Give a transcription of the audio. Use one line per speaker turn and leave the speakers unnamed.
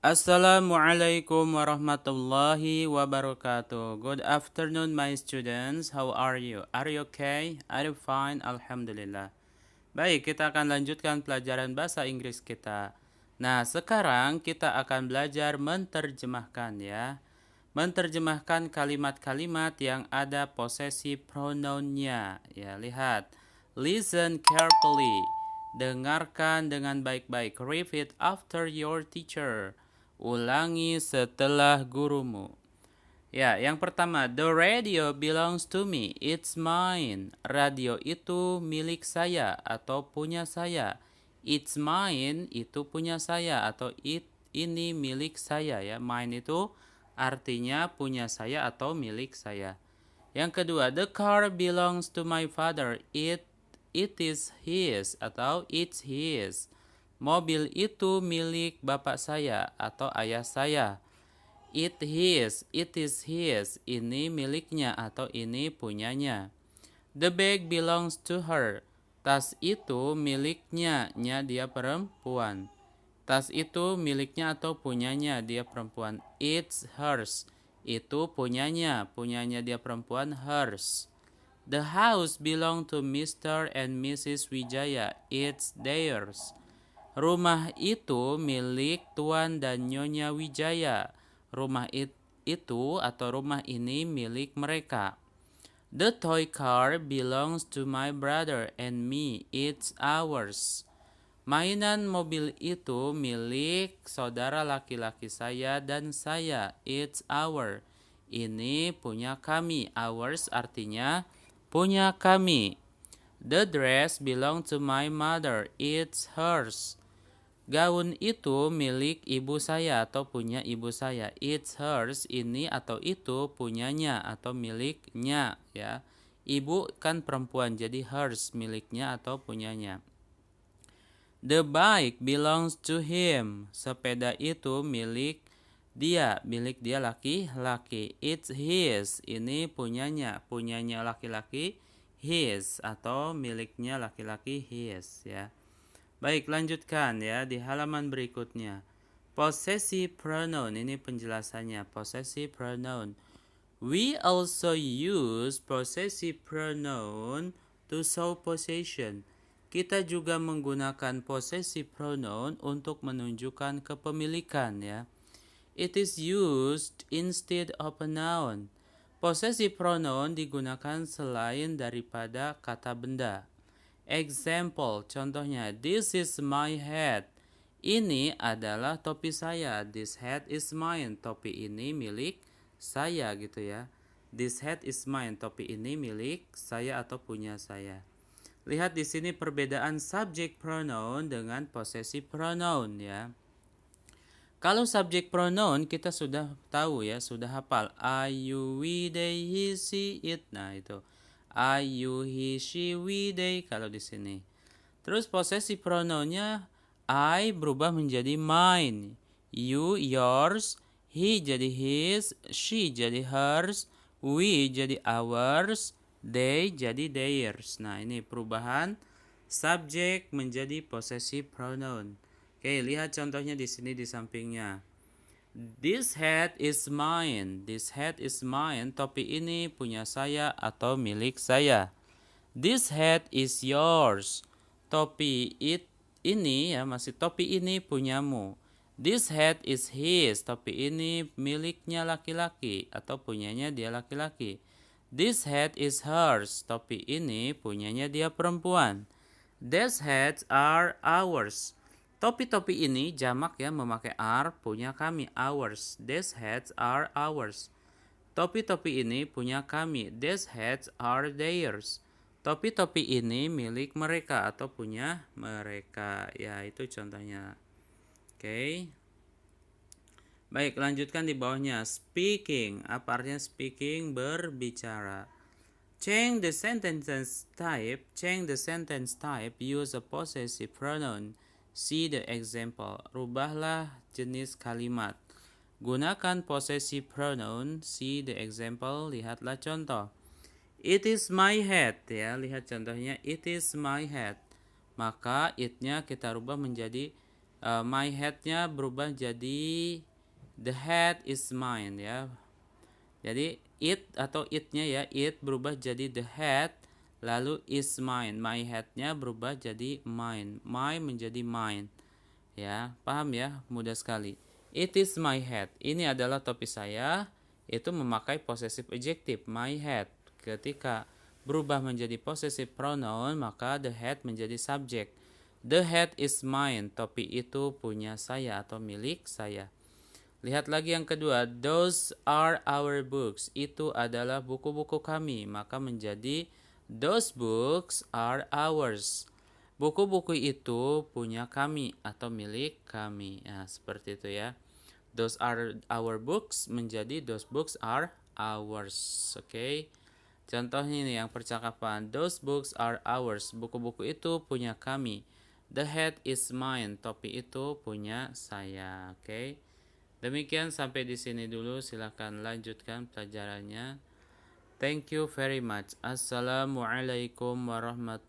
Assalamualaikum warahmatullahi wabarakatuh. Good afternoon, my students. How are you? Are you okay? Are you fine? Alhamdulillah. Baik, kita akan lanjutkan pelajaran bahasa Inggris kita. Nah, sekarang kita akan belajar menterjemahkan ya. Menterjemahkan kalimat-kalimat yang ada posesi pronounnya. Ya, lihat. Listen carefully. Dengarkan dengan baik-baik. Repeat after your teacher. Ulangi setelah gurumu. Ya, yang pertama, the radio belongs to me. It's mine. Radio itu milik saya atau punya saya. It's mine itu punya saya atau ini milik saya ya. Mine itu artinya punya saya atau milik saya. Yang kedua, the car belongs to my father. It is his atau it's his. Mobil itu milik bapak saya atau ayah saya. It is his. Ini miliknya atau ini punyanya. The bag belongs to her. Tas itu miliknya, dia perempuan. Tas itu miliknya atau punyanya dia perempuan. It's hers. Itu punyanya dia perempuan, hers. The house belong to Mr. and Mrs. Wijaya. It's theirs. Rumah itu milik Tuan dan Nyonya Wijaya. Rumah itu atau rumah ini milik mereka. The toy car belongs to my brother and me. It's ours. Mainan mobil itu milik saudara laki-laki saya dan saya. It's our. Ini punya kami. Ours artinya punya kami. The dress belongs to my mother. It's hers. Gaun itu milik ibu saya atau punya ibu saya. It's hers, ini atau itu punyanya atau miliknya ya. Ibu kan perempuan jadi hers, miliknya atau punyanya. The bike belongs to him. Sepeda itu milik dia laki-laki. It's his, ini punyanya laki-laki, his atau miliknya laki-laki, his ya. Baik, lanjutkan ya di halaman berikutnya. Possessive pronoun, ini penjelasannya. Possessive pronoun. We also use possessive pronoun to show possession. Kita juga menggunakan possessive pronoun untuk menunjukkan kepemilikan ya. It is used instead of a noun. Possessive pronoun digunakan selain daripada kata benda. Example, contohnya, this is my hat. Ini adalah topi saya. This hat is mine. Topi ini milik saya gitu ya. This hat is mine. Topi ini milik saya atau punya saya. Lihat di sini perbedaan subject pronoun dengan possessive pronoun ya. Kalau subject pronoun kita sudah tahu ya, sudah hafal. I, you, we, they, he, she, it. Nah itu. I, you, he, she, we, they kalau di sini. Terus possessive pronounnya I berubah menjadi mine, you, yours, he jadi his, she jadi hers, we jadi ours, they jadi theirs. Nah ini perubahan subjek menjadi possessive pronoun. Oke, lihat contohnya di sini di sampingnya. This hat is mine. This hat is mine. Topi ini punya saya atau milik saya. This hat is yours. Topi ini ya masih topi ini punyamu. This hat is his. Topi ini miliknya laki-laki atau punyanya dia laki-laki. This hat is hers. Topi ini punyanya dia perempuan. These hats are ours. Topi-topi ini jamak ya memakai are, punya kami, ours. These hats are ours. Topi-topi ini punya kami. These hats are theirs. Topi-topi ini milik mereka atau punya mereka. Ya, itu contohnya. Oke. Baik, lanjutkan di bawahnya. Speaking. Apa artinya speaking? Berbicara. Change the sentence type. Change the sentence type. Use a possessive pronoun. See the example. Rubahlah jenis kalimat. Gunakan possessive pronoun. See the example. Lihatlah contoh. It is my hat. Ya, lihat contohnya. It is my hat. Maka it-nya kita rubah menjadi My hat-nya berubah jadi the hat is mine ya. Jadi it atau it-nya ya, it berubah jadi the hat, lalu is mine. My hat-nya berubah jadi mine. My menjadi mine. Ya, paham ya? Mudah sekali. It is my hat. Ini adalah topi saya. Itu memakai possessive adjective, my hat. Ketika berubah menjadi possessive pronoun, maka the hat menjadi subjek. The hat is mine. Topi itu punya saya atau milik saya. Lihat lagi yang kedua, those are our books. Itu adalah buku-buku kami, maka menjadi those books are ours. Buku-buku itu punya kami atau milik kami. Nah, seperti itu ya. Those are our books menjadi those books are ours. Oke. Contohnya ini yang percakapan, those books are ours. Buku-buku itu punya kami. The hat is mine. Topi itu punya saya. Oke. Demikian sampai di sini dulu. Silakan lanjutkan pelajarannya. Thank you very much. Assalamualaikum warahmatullahi wabarakatuh.